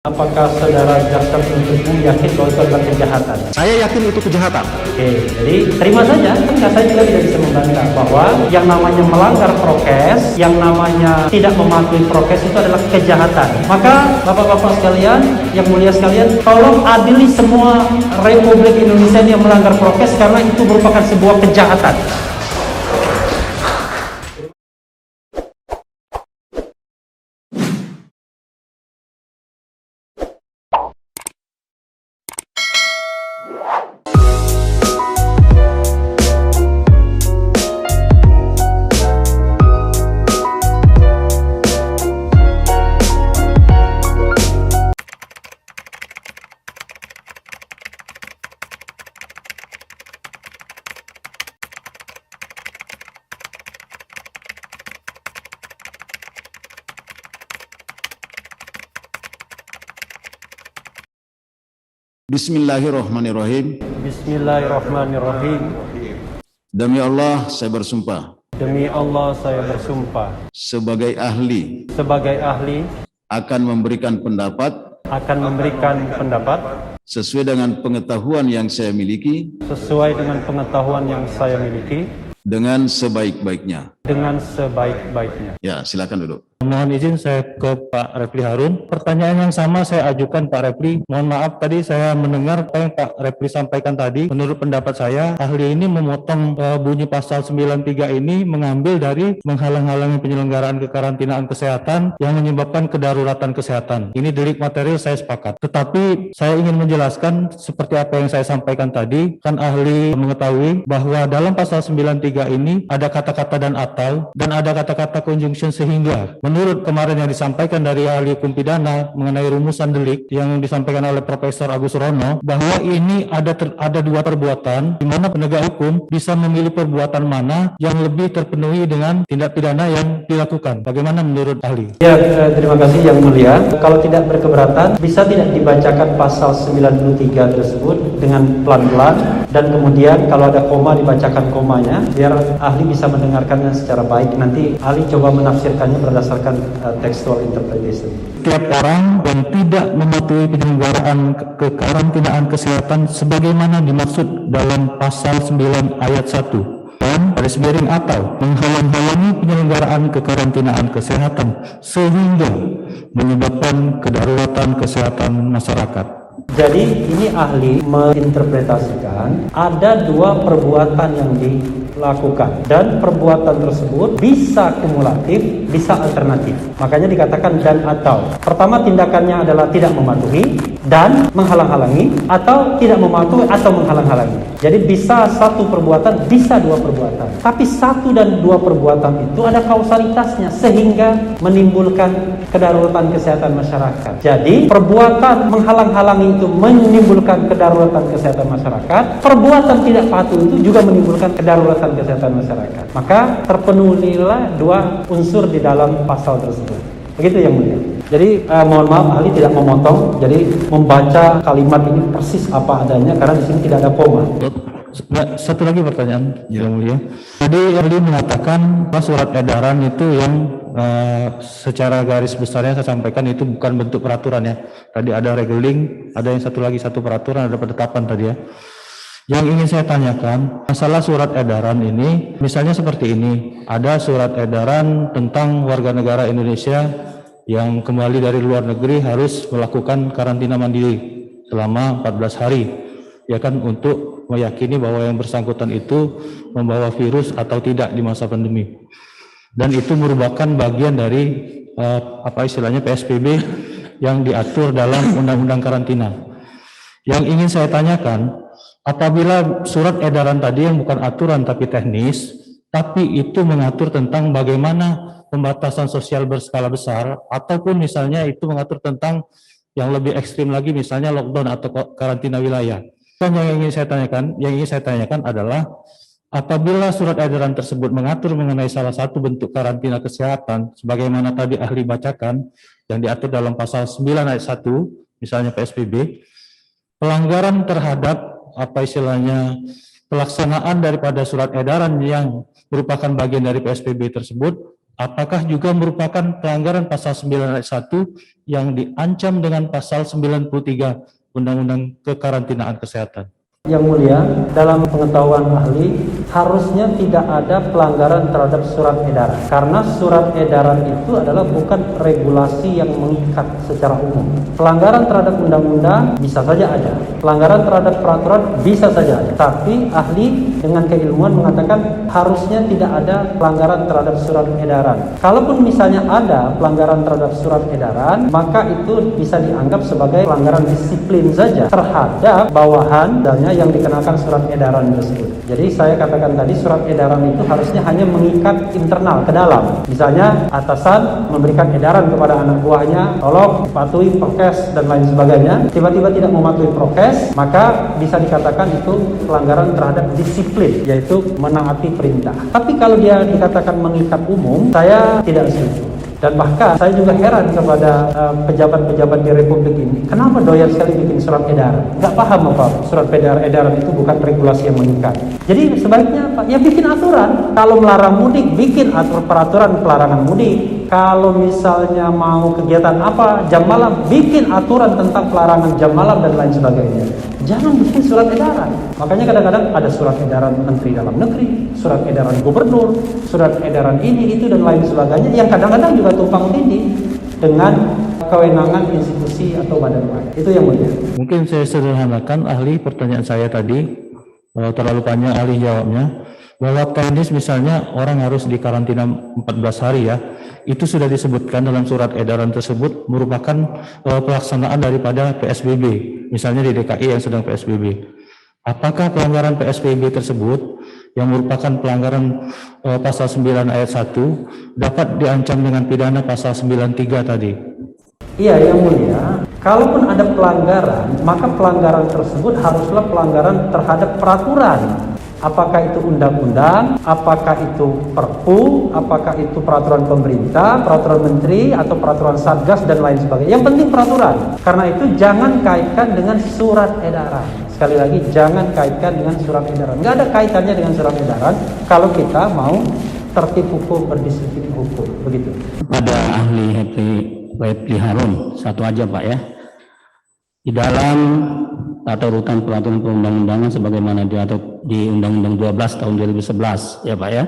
Apakah saudara jaksa penuntut umum yakin bahwa itu adalah kejahatan? Saya yakin itu kejahatan. Oke, jadi terima saja. Kan saya juga tidak bisa membantah bahwa yang namanya melanggar prokes, yang namanya tidak mematuhi prokes itu adalah kejahatan. Maka bapak-bapak sekalian, yang mulia sekalian, tolong adili semua Republik Indonesia yang melanggar prokes karena itu merupakan sebuah kejahatan. Bismillahirrahmanirrahim. Bismillahirrahmanirrahim. Demi Allah saya bersumpah. Demi Allah saya bersumpah. Sebagai ahli. Sebagai ahli. Akan memberikan pendapat. Akan memberikan pendapat. Sesuai dengan pengetahuan yang saya miliki. Sesuai dengan pengetahuan yang saya miliki. Dengan sebaik-baiknya. Dengan sebaik-baiknya. Ya, silakan duduk. Mohon izin saya ke Pak Refli Harun. Pertanyaan yang sama saya ajukan Pak Refli. Mohon maaf tadi saya mendengar apa yang Pak Refli sampaikan tadi. Menurut pendapat saya, ahli ini memotong bunyi pasal 93 ini mengambil dari menghalang-halangi penyelenggaraan kekarantinaan kesehatan yang menyebabkan kedaruratan kesehatan. Ini delik material saya sepakat. Tetapi saya ingin menjelaskan seperti apa yang saya sampaikan tadi. Kan ahli mengetahui bahwa dalam pasal 93 ini ada kata-kata dan atau dan ada kata-kata conjunction sehingga. Menurut kemarin yang disampaikan dari ahli hukum pidana mengenai rumusan delik yang disampaikan oleh Profesor Agus Rono, bahwa ini ada dua perbuatan di mana penegak hukum bisa memilih perbuatan mana yang lebih terpenuhi dengan tindak pidana yang dilakukan. Bagaimana menurut ahli? Ya, terima kasih yang mulia. Kalau tidak berkeberatan, bisa tidak dibacakan pasal 93 tersebut dengan pelan-pelan dan kemudian kalau ada koma dibacakan komanya biar ahli bisa mendengarkannya secara baik. Nanti ahli coba menafsirkannya berdasarkan textual interpretation. Setiap orang yang tidak mematuhi penyelenggaraan kekarantinaan kesehatan sebagaimana dimaksud dalam pasal 9 ayat 1 dan garis miring atau menghalang-halangi penyelenggaraan kekarantinaan kesehatan sehingga menyebabkan kedaruratan kesehatan masyarakat. Jadi ini ahli menginterpretasikan ada dua perbuatan yang dilakukan dan perbuatan tersebut bisa kumulatif, bisa alternatif. Makanya dikatakan dan atau. Pertama tindakannya adalah tidak mematuhi dan menghalang-halangi atau tidak mematuhi atau menghalang-halangi. Jadi bisa satu perbuatan, bisa dua perbuatan. Tapi satu dan dua perbuatan itu ada kausalitasnya sehingga menimbulkan kedaruratan kesehatan masyarakat. Jadi perbuatan menghalang-halangi itu menimbulkan kedaruratan kesehatan masyarakat. Perbuatan tidak patuh itu juga menimbulkan kedaruratan kesehatan masyarakat. Maka terpenuhilah dua unsur di dalam pasal tersebut. Begitu yang mulia. Jadi mohon maaf ahli tidak memotong. Jadi membaca kalimat ini persis apa adanya karena di sini tidak ada koma. Satu lagi pertanyaan yang mulia. Tadi ahli mengatakan surat edaran itu yang secara garis besarnya saya sampaikan itu bukan bentuk peraturan ya. Tadi ada regeling, ada yang satu peraturan, ada penetapan tadi ya. Yang ingin saya tanyakan, masalah surat edaran ini, misalnya seperti ini, ada surat edaran tentang warga negara Indonesia yang kembali dari luar negeri harus melakukan karantina mandiri selama 14 hari, ya kan, untuk meyakini bahwa yang bersangkutan itu membawa virus atau tidak di masa pandemi. Dan itu merupakan bagian dari istilahnya PSBB yang diatur dalam Undang-Undang Karantina. Yang ingin saya tanyakan, apabila surat edaran tadi yang bukan aturan tapi teknis, tapi itu mengatur tentang bagaimana pembatasan sosial berskala besar, ataupun misalnya itu mengatur tentang yang lebih ekstrim lagi, misalnya lockdown atau karantina wilayah. Yang ingin saya tanyakan adalah apabila surat edaran tersebut mengatur mengenai salah satu bentuk karantina kesehatan, sebagaimana tadi ahli bacakan, yang diatur dalam pasal 9 ayat 1, misalnya PSBB, pelanggaran terhadap pelaksanaan daripada surat edaran yang merupakan bagian dari PSBB tersebut apakah juga merupakan pelanggaran pasal 9 ayat 1 yang diancam dengan pasal 93 Undang-Undang Kekarantinaan Kesehatan? Yang mulia, dalam pengetahuan ahli, harusnya tidak ada pelanggaran terhadap surat edaran. Karena surat edaran itu adalah bukan regulasi yang mengikat secara umum. Pelanggaran terhadap undang-undang bisa saja ada. Pelanggaran terhadap peraturan bisa saja ada. Tapi ahli dengan keilmuan mengatakan harusnya tidak ada pelanggaran terhadap surat edaran. Kalaupun misalnya ada pelanggaran terhadap surat edaran, maka itu bisa dianggap sebagai pelanggaran disiplin saja terhadap bawahan, misalnya yang dikenakan surat edaran tersebut. Jadi saya katakan tadi surat edaran itu harusnya hanya mengikat internal ke dalam. Misalnya atasan memberikan edaran kepada anak buahnya, tolong patuhi prokes dan lain sebagainya. Tiba-tiba tidak mematuhi prokes, maka bisa dikatakan itu pelanggaran terhadap disiplin, yaitu menaati perintah. Tapi kalau dia dikatakan mengikat umum, saya tidak setuju. Dan bahkan saya juga heran kepada pejabat-pejabat di Republik ini. Kenapa doyan sekali bikin surat edaran? Nggak paham apa surat edaran itu bukan regulasi yang mengikat. Jadi sebaiknya apa? Ya bikin aturan. Kalau melarang mudik, bikin peraturan pelarangan mudik. Kalau misalnya mau kegiatan apa, jam malam, bikin aturan tentang pelarangan jam malam dan lain sebagainya. Jangan bikin surat edaran. Makanya kadang-kadang ada surat edaran Menteri Dalam Negeri, surat edaran Gubernur, surat edaran ini, itu, dan lain sebagainya, yang kadang-kadang juga tumpang tindih dengan kewenangan institusi atau badan lain. Itu yang mulia. Mungkin saya sederhanakan ahli pertanyaan saya tadi, terlalu panjang ahli jawabnya, bahwa teknis misalnya orang harus dikarantina 14 hari ya, itu sudah disebutkan dalam surat edaran tersebut merupakan pelaksanaan daripada PSBB, misalnya di DKI yang sedang PSBB. Apakah pelanggaran PSBB tersebut yang merupakan pelanggaran pasal 9 ayat 1 dapat diancam dengan pidana pasal 93 tadi? Iya, yang mulia. Kalaupun ada pelanggaran, maka pelanggaran tersebut haruslah pelanggaran terhadap peraturan. Apakah itu undang-undang, apakah itu perpu, apakah itu peraturan pemerintah, peraturan menteri, atau peraturan satgas dan lain sebagainya. Yang penting peraturan. Karena itu jangan kaitkan dengan surat edaran. Sekali lagi, jangan kaitkan dengan surat edaran. Nggak ada kaitannya dengan surat edaran kalau kita mau tertib hukum, berdisiplin hukum. Begitu. Pada ahli Refli Harun, satu aja Pak ya. Di dalam tata urutan peraturan perundang-undangan sebagaimana diatur di Undang-Undang 12 tahun 2011 ya Pak ya.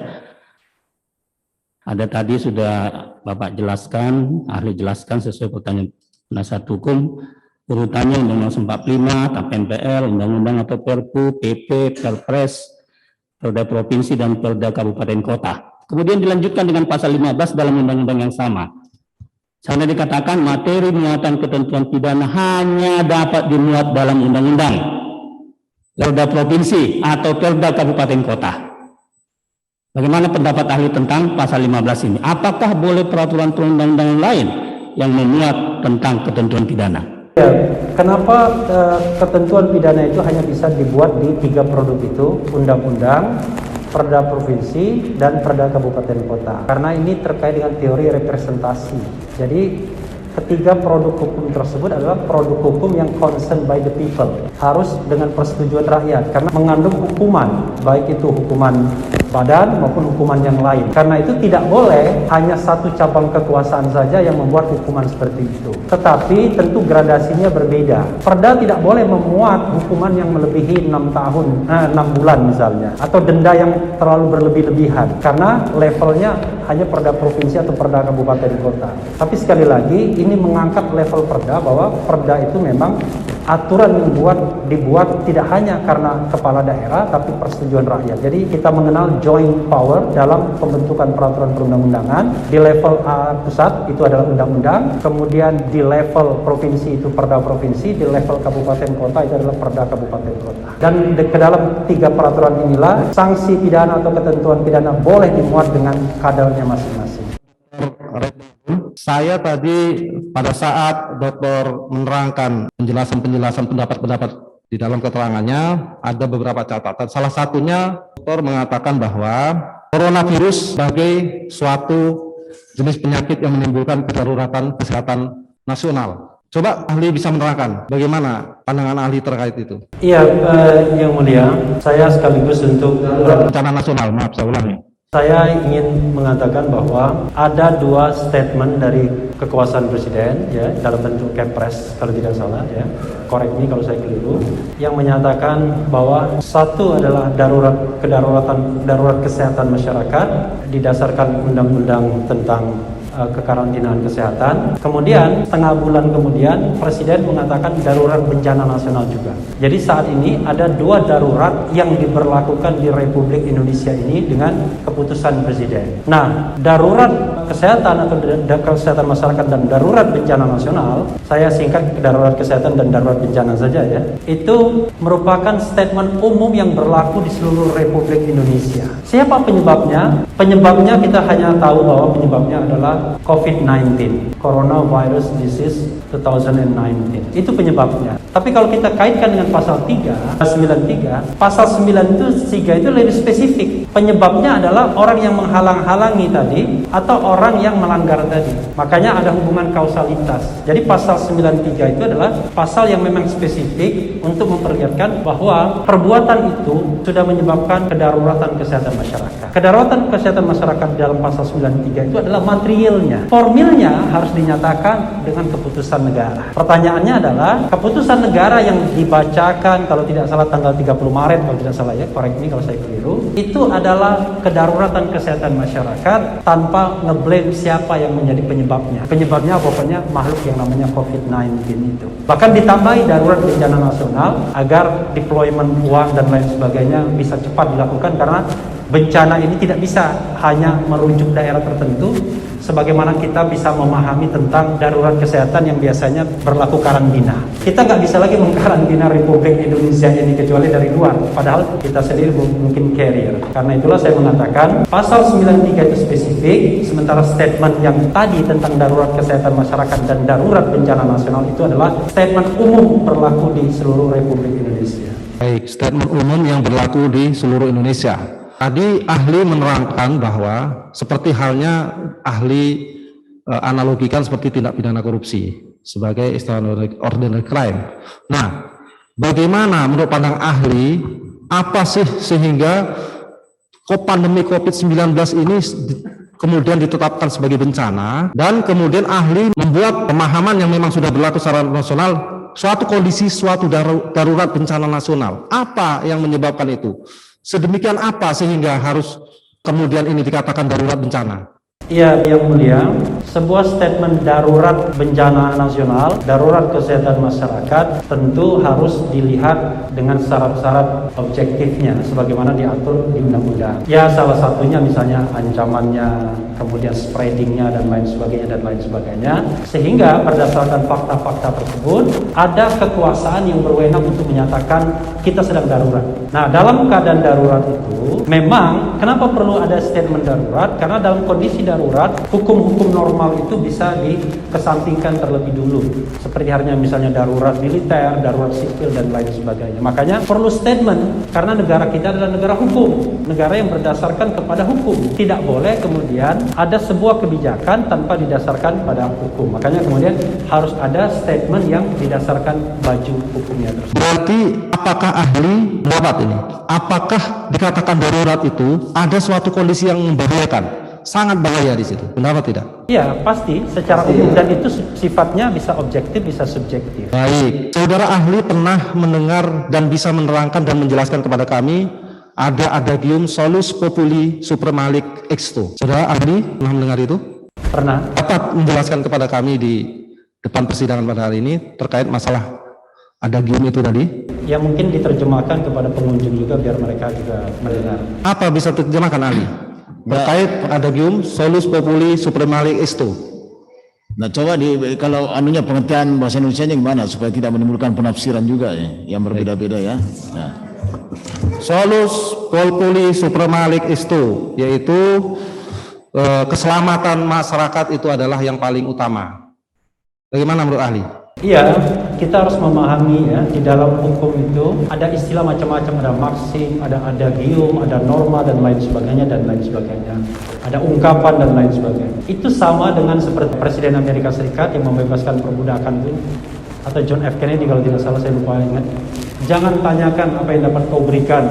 Ada tadi sudah Bapak jelaskan, ahli jelaskan sesuai pertanyaan penasihat hukum, urutannya Undang-Undang 45, TAP MPR, Undang-Undang atau Perpu, PP, Perpres, Perda Provinsi dan Perda Kabupaten Kota. Kemudian dilanjutkan dengan pasal 15 dalam undang-undang yang sama. Sana dikatakan materi muatan ketentuan pidana hanya dapat dimuat dalam undang-undang, Perda Provinsi atau Perda Kabupaten Kota. Bagaimana pendapat ahli tentang pasal 15 ini? Apakah boleh peraturan perundang-undangan lain yang memuat tentang ketentuan pidana? Ya, kenapa ketentuan pidana itu hanya bisa dibuat di 3 produk itu, undang-undang, Perda Provinsi, dan Perda Kabupaten Kota? Karena ini terkait dengan teori representasi. Jadi ketiga produk hukum tersebut adalah produk hukum yang concerned by the people, harus dengan persetujuan rakyat karena mengandung hukuman, baik itu hukuman badan maupun hukuman yang lain. Karena itu tidak boleh hanya satu cabang kekuasaan saja yang membuat hukuman seperti itu, tetapi tentu gradasinya berbeda. Perda tidak boleh memuat hukuman yang melebihi 6 bulan misalnya, atau denda yang terlalu berlebih-lebihan, karena levelnya hanya Perda Provinsi atau Perda Kabupaten Kota. Tapi sekali lagi ini mengangkat level perda, bahwa perda itu memang aturan yang dibuat tidak hanya karena kepala daerah tapi persetujuan rakyat. Jadi kita mengenal joint power dalam pembentukan peraturan perundang-undangan. Di level pusat itu adalah undang-undang, kemudian di level provinsi itu perda provinsi, di level kabupaten kota itu adalah perda kabupaten kota. Dan ke dalam 3 peraturan inilah sanksi pidana atau ketentuan pidana boleh dimuat dengan kadarnya masing-masing. Saya tadi pada saat dokter menerangkan penjelasan pendapat-pendapat di dalam keterangannya, ada beberapa catatan. Salah satunya dokter mengatakan bahwa coronavirus sebagai suatu jenis penyakit yang menimbulkan kedaruratan kesehatan nasional. Coba ahli bisa menerangkan bagaimana pandangan ahli terkait itu. Iya, yang mulia, saya sekaligus untuk bencana nasional, maaf saya ulangi. Saya ingin mengatakan bahwa ada dua statement dari kekuasaan presiden ya dalam bentuk Kepres kalau tidak salah ya, correct me kalau saya keliru, yang menyatakan bahwa satu adalah darurat kesehatan masyarakat didasarkan undang-undang tentang kekarantinaan kesehatan. Kemudian setengah bulan kemudian Presiden mengatakan darurat bencana nasional juga. Jadi saat ini ada dua darurat yang diberlakukan di Republik Indonesia ini dengan keputusan Presiden. Nah, darurat kesehatan atau kesehatan masyarakat dan darurat bencana nasional, saya singkat darurat kesehatan dan darurat bencana saja ya, itu merupakan statement umum yang berlaku di seluruh Republik Indonesia. Siapa penyebabnya? Penyebabnya kita hanya tahu bahwa penyebabnya adalah COVID-19, Coronavirus Disease 2019. Itu penyebabnya. Tapi kalau kita kaitkan dengan pasal 93, pasal 93 itu lebih spesifik. Penyebabnya adalah orang yang menghalang-halangi tadi atau orang yang melanggar tadi. Makanya ada hubungan kausalitas. Jadi pasal 93 itu adalah pasal yang memang spesifik untuk memperlihatkan bahwa perbuatan itu sudah menyebabkan kedaruratan kesehatan masyarakat. Kedaruratan kesehatan masyarakat dalam pasal 93 itu adalah materialnya. Formilnya harus dinyatakan dengan keputusan negara. Pertanyaannya adalah keputusan negara yang dibacakan kalau tidak salah tanggal 30 Maret kalau tidak salah ya, correct me kalau saya keliru, itu adalah kedaruratan kesehatan masyarakat tanpa ngeblame siapa yang menjadi penyebabnya. Penyebabnya pokoknya makhluk yang namanya COVID-19 itu. Bahkan ditambahi darurat bencana nasional agar deployment uang dan lain sebagainya bisa cepat dilakukan karena bencana ini tidak bisa hanya merujuk daerah tertentu sebagaimana kita bisa memahami tentang darurat kesehatan yang biasanya berlaku karantina. Kita nggak bisa lagi mengkarantina Republik Indonesia ini kecuali dari luar, padahal kita sendiri mungkin carrier. Karena itulah saya mengatakan pasal 93 itu spesifik, sementara statement yang tadi tentang darurat kesehatan masyarakat dan darurat bencana nasional itu adalah statement umum berlaku di seluruh Republik Indonesia. Baik, statement umum yang berlaku di seluruh Indonesia. Tadi ahli menerangkan bahwa seperti halnya ahli analogikan seperti tindak pidana korupsi sebagai extraordinary crime. Nah, bagaimana menurut pandang ahli, apa sih sehingga pandemi COVID-19 ini kemudian ditetapkan sebagai bencana dan kemudian ahli membuat pemahaman yang memang sudah berlaku secara nasional suatu kondisi, suatu darurat bencana nasional. Apa yang menyebabkan itu? Sedemikian apa sehingga harus kemudian ini dikatakan darurat bencana? Iya, Yang Mulia, sebuah statement darurat bencana nasional, darurat kesehatan masyarakat tentu harus dilihat dengan syarat-syarat objektifnya sebagaimana diatur di undang-undang. Ya, salah satunya misalnya ancamannya, kemudian spreadingnya dan lain sebagainya. Sehingga berdasarkan fakta-fakta tersebut ada kekuasaan yang berwenang untuk menyatakan kita sedang darurat. Nah, dalam keadaan darurat itu memang kenapa perlu ada statement darurat? Karena dalam kondisi darurat, hukum-hukum normal itu bisa dikesampingkan terlebih dulu. Seperti halnya misalnya darurat militer, darurat sipil dan lain sebagainya. Makanya perlu statement karena negara kita adalah negara hukum, negara yang berdasarkan kepada hukum. Tidak boleh kemudian ada sebuah kebijakan tanpa didasarkan pada hukum. Makanya kemudian harus ada statement yang didasarkan baju hukumnya tersebut. Berarti apakah ahli mendapat ini? Apakah dikatakan darurat itu ada suatu kondisi yang membahayakan? Sangat bahaya di situ. Benar tidak? Iya, pasti secara umum dan itu sifatnya bisa objektif, bisa subjektif. Baik, saudara ahli pernah mendengar dan bisa menerangkan dan menjelaskan kepada kami ada adagium solus populi supremalic exto. Saudara ahli pernah mendengar itu? Pernah. Dapat menjelaskan kepada kami di depan persidangan pada hari ini terkait masalah adagium itu tadi? Ya mungkin diterjemahkan kepada pengunjung juga biar mereka juga mendengar. Apa bisa diterjemahkan ahli? Terkait adagium solus populi supremalic exto. Nah, coba kalau anunya pengertian bahasa Indonesianya gimana supaya tidak menimbulkan penafsiran juga ya, yang berbeda-beda ya. Nah. Solus populi supremalic exto, yaitu keselamatan masyarakat itu adalah yang paling utama. Bagaimana menurut ahli? Iya, kita harus memahami ya, di dalam hukum itu ada istilah macam-macam, ada maksim, ada adagium, ada norma dan lain sebagainya. Ada ungkapan dan lain sebagainya. Itu sama dengan seperti Presiden Amerika Serikat yang membebaskan perbudakan itu, atau John F. Kennedy kalau tidak salah, saya lupa ingat. Jangan tanyakan apa yang dapat kau berikan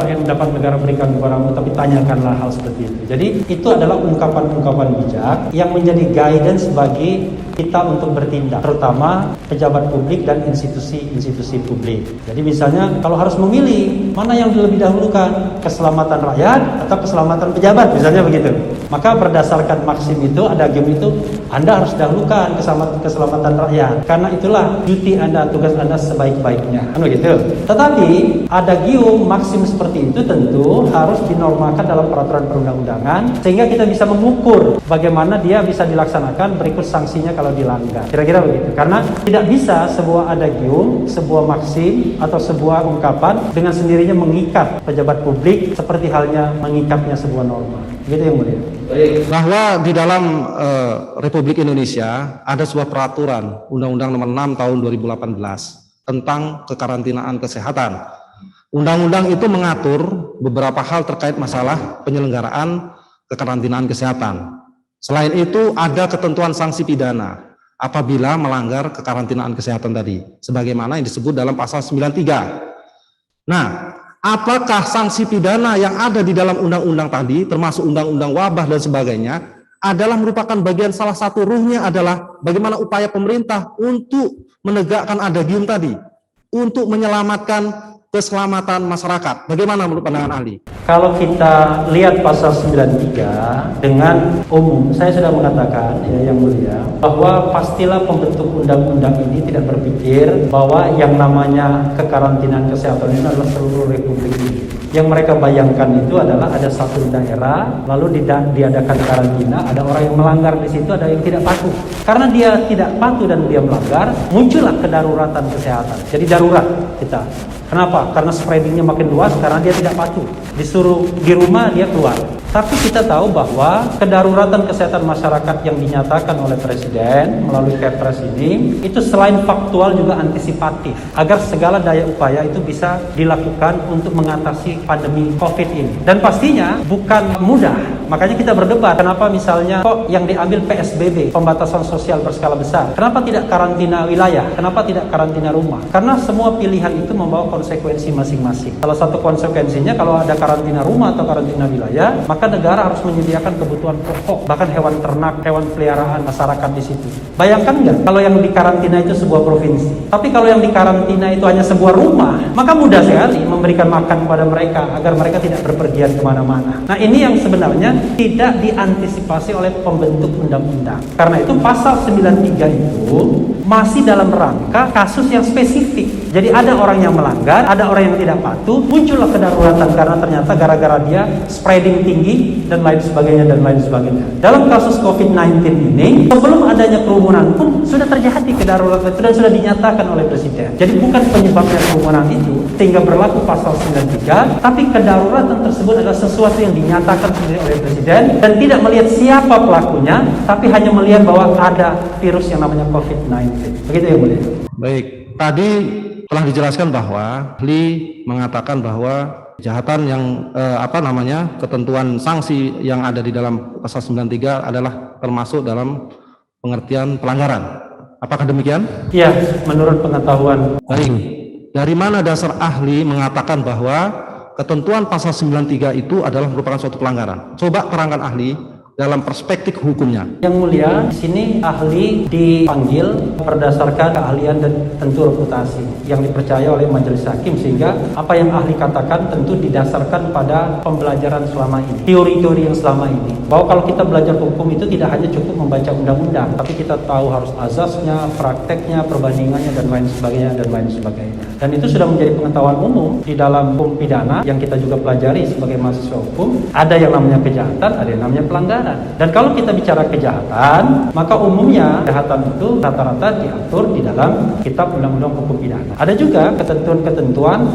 yang dapat negara berikan kepadamu, tapi tanyakanlah hal seperti itu. Jadi itu adalah ungkapan-ungkapan bijak yang menjadi guidance bagi kita untuk bertindak, terutama pejabat publik dan institusi-institusi publik. Jadi misalnya kalau harus memilih mana yang lebih dahulukan, keselamatan rakyat atau keselamatan pejabat, misalnya begitu. Maka berdasarkan maksim itu, adagium itu, Anda harus dahulukan keselamatan rakyat. Karena itulah duty Anda, tugas Anda sebaik-baiknya. Kan begitu. Tetapi adagium maksim seperti itu tentu harus dinormalkan dalam peraturan perundang-undangan sehingga kita bisa mengukur bagaimana dia bisa dilaksanakan, berikut sanksinya kalau dilanggar. Kira-kira begitu. Karena tidak bisa sebuah adagium, sebuah maksim atau sebuah ungkapan dengan sendirinya mengikat pejabat publik seperti halnya mengikatnya sebuah norma. Gitu yang mulia. Bahwa di dalam Republik Indonesia ada sebuah peraturan Undang-Undang Nomor 6 Tahun 2018 tentang kekarantinaan kesehatan. Undang-undang itu mengatur beberapa hal terkait masalah penyelenggaraan kekarantinaan kesehatan. Selain itu ada ketentuan sanksi pidana apabila melanggar kekarantinaan kesehatan tadi, sebagaimana yang disebut dalam pasal 93. Nah, apakah sanksi pidana yang ada di dalam undang-undang tadi, termasuk undang-undang wabah dan sebagainya, adalah merupakan bagian salah satu ruhnya adalah bagaimana upaya pemerintah untuk menegakkan adagium tadi, untuk menyelamatkan keselamatan masyarakat. Bagaimana menurut pandangan ahli? Kalau kita lihat pasal 93 dengan umum, saya sudah mengatakan ya yang mulia bahwa pastilah pembentuk undang-undang ini tidak berpikir bahwa yang namanya kekarantinaan kesehatan ini adalah seluruh republik ini. Yang mereka bayangkan itu adalah ada satu daerah lalu diadakan karantina, ada orang yang melanggar di situ, ada yang tidak patuh. Karena dia tidak patuh dan dia melanggar, muncullah kedaruratan kesehatan. Jadi darurat kita. Kenapa? Karena spreadingnya makin luas karena dia tidak patuh. Disuruh di rumah dia keluar. Tapi kita tahu bahwa kedaruratan kesehatan masyarakat yang dinyatakan oleh Presiden melalui Kepres ini itu selain faktual juga antisipatif agar segala daya upaya itu bisa dilakukan untuk mengatasi pandemi COVID ini. Dan pastinya bukan mudah. Makanya kita berdebat kenapa misalnya kok yang diambil PSBB, pembatasan sosial berskala besar. Kenapa tidak karantina wilayah? Kenapa tidak karantina rumah? Karena semua pilihan itu membawa konsekuensi masing-masing. Salah satu konsekuensinya kalau ada karantina rumah atau karantina wilayah, maka negara harus menyediakan kebutuhan pokok, bahkan hewan ternak, hewan peliharaan masyarakat di situ. Bayangkan nggak kalau yang dikarantina itu sebuah provinsi, tapi kalau yang dikarantina itu hanya sebuah rumah, maka mudah sekali memberikan makan kepada mereka agar mereka tidak berpergian kemana-mana. Nah ini yang sebenarnya tidak diantisipasi oleh pembentuk undang-undang. Karena itu pasal 93 itu masih dalam rangka kasus yang spesifik. Jadi ada orang yang melanggar, ada orang yang tidak patuh, muncullah kedaruratan karena ternyata gara-gara dia spreading tinggi dan lain sebagainya dan lain sebagainya. Dalam kasus COVID-19 ini, sebelum adanya kerumunan pun sudah terjadi kedaruratan itu dan sudah dinyatakan oleh Presiden. Jadi bukan penyebabnya kerumunan itu sehingga berlaku pasal 93, tapi kedaruratan tersebut adalah sesuatu yang dinyatakan sendiri oleh Presiden dan tidak melihat siapa pelakunya, tapi hanya melihat bahwa ada virus yang namanya COVID-19. Begitu ya, Mulia. Baik, tadi telah dijelaskan bahwa ahli mengatakan bahwa kejahatan yang ketentuan sanksi yang ada di dalam pasal 93 adalah termasuk dalam pengertian pelanggaran. Apakah demikian? Iya, menurut pengetahuan. Baik. Dari mana dasar ahli mengatakan bahwa ketentuan pasal 93 itu adalah merupakan suatu pelanggaran? Coba terangkan ahli dalam perspektif hukumnya. Yang mulia, di sini ahli dipanggil berdasarkan keahlian dan tentu reputasi yang dipercaya oleh majelis hakim, sehingga apa yang ahli katakan tentu didasarkan pada pembelajaran selama ini, teori-teori yang selama ini. Bahwa kalau kita belajar hukum itu tidak hanya cukup membaca undang-undang, tapi kita tahu harus azasnya, prakteknya, perbandingannya dan lain sebagainya dan lain sebagainya. Dan itu sudah menjadi pengetahuan umum di dalam hukum pidana yang kita juga pelajari sebagai mahasiswa hukum. Ada yang namanya kejahatan, ada yang namanya pelanggaran. Dan kalau kita bicara kejahatan, maka umumnya kejahatan itu rata-rata diatur di dalam kitab undang-undang hukum pidana. Ada juga ketentuan-ketentuan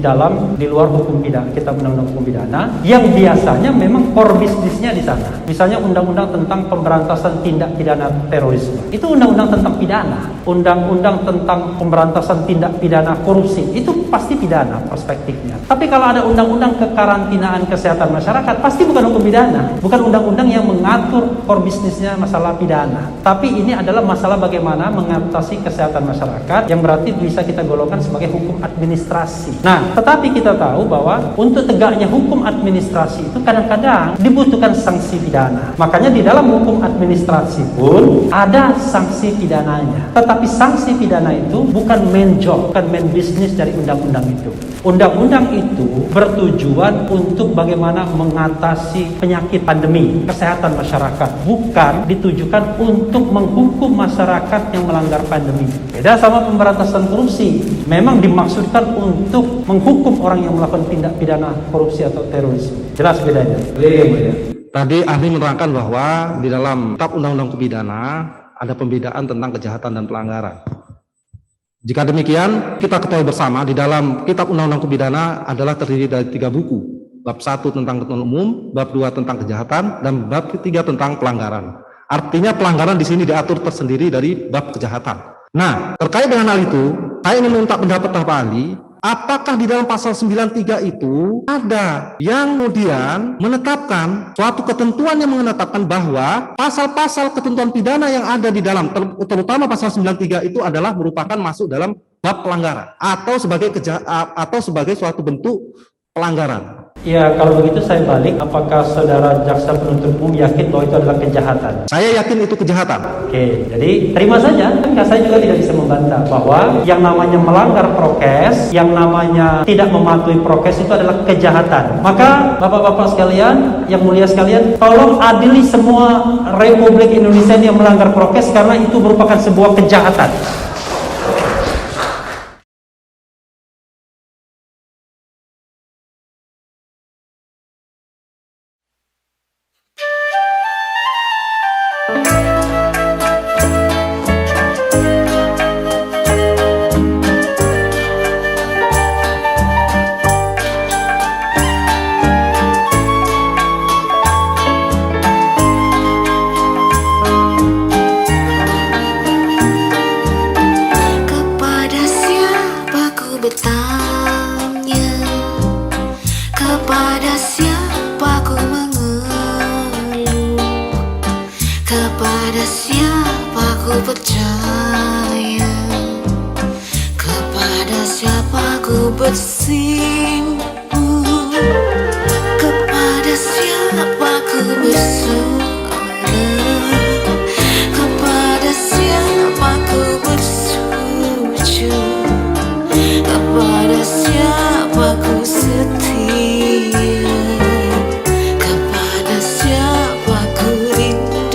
di luar hukum pidana, kitab undang-undang hukum pidana yang biasanya memang core bisnisnya di sana. Misalnya undang-undang tentang pemberantasan tindak pidana terorisme. Itu undang-undang tentang pidana. Undang-undang tentang pemberantasan tindak pidana korupsi, itu pasti pidana perspektifnya. Tapi kalau ada undang-undang kekarantinaan kesehatan masyarakat, pasti bukan hukum pidana, bukan undang-undang yang mengatur mengatur core bisnisnya masalah pidana. Tapi ini adalah masalah bagaimana mengatasi kesehatan masyarakat yang berarti bisa kita golongkan sebagai hukum administrasi. Nah, tetapi kita tahu bahwa untuk tegaknya hukum administrasi itu kadang-kadang dibutuhkan sanksi pidana. Makanya di dalam hukum administrasi pun ada sanksi pidananya. Tetapi sanksi pidana itu bukan main job, bukan main business dari undang-undang itu. Undang-undang itu bertujuan untuk bagaimana mengatasi penyakit pandemi, kesehatan masyarakat, bukan ditujukan untuk menghukum masyarakat yang melanggar pandemi. Beda sama pemberantasan korupsi, memang dimaksudkan untuk menghukum orang yang melakukan tindak pidana korupsi atau terorisme. Jelas bedanya? Tadi ahli menerangkan bahwa di dalam kitab undang-undang pidana ada pembedaan tentang kejahatan dan pelanggaran. Jika demikian, kita ketahui bersama di dalam kitab undang-undang pidana adalah terdiri dari 3 buku. Bab 1 tentang ketentuan umum, bab 2 tentang kejahatan, dan bab 3 tentang pelanggaran. Artinya pelanggaran di sini diatur tersendiri dari bab kejahatan. Nah, terkait dengan hal itu, saya ingin minta pendapat Pak ahli, apakah di dalam pasal 93 itu ada yang kemudian menetapkan suatu ketentuan yang menetapkan bahwa pasal-pasal ketentuan pidana yang ada di dalam, terutama pasal 93 itu adalah merupakan masuk dalam bab pelanggaran atau sebagai suatu bentuk pelanggaran. Ya, kalau begitu saya balik, apakah saudara jaksa penuntut umum yakin bahwa itu adalah kejahatan? Saya yakin itu kejahatan. Oke, jadi terima saja, kan saya juga tidak bisa membantah bahwa yang namanya melanggar prokes, yang namanya tidak mematuhi prokes itu adalah kejahatan. Maka Bapak-bapak sekalian, yang mulia sekalian, tolong adili semua Republik Indonesia yang melanggar prokes karena itu merupakan sebuah kejahatan. Kepada siapa ku percaya, kepada siapa ku bersimpuh, kepada siapa ku bersuara, kepada siapa ku bersujud, kepada siapa ku setia, kepada siapa ku rindu.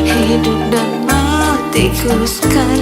Hidup dan matiku sekali.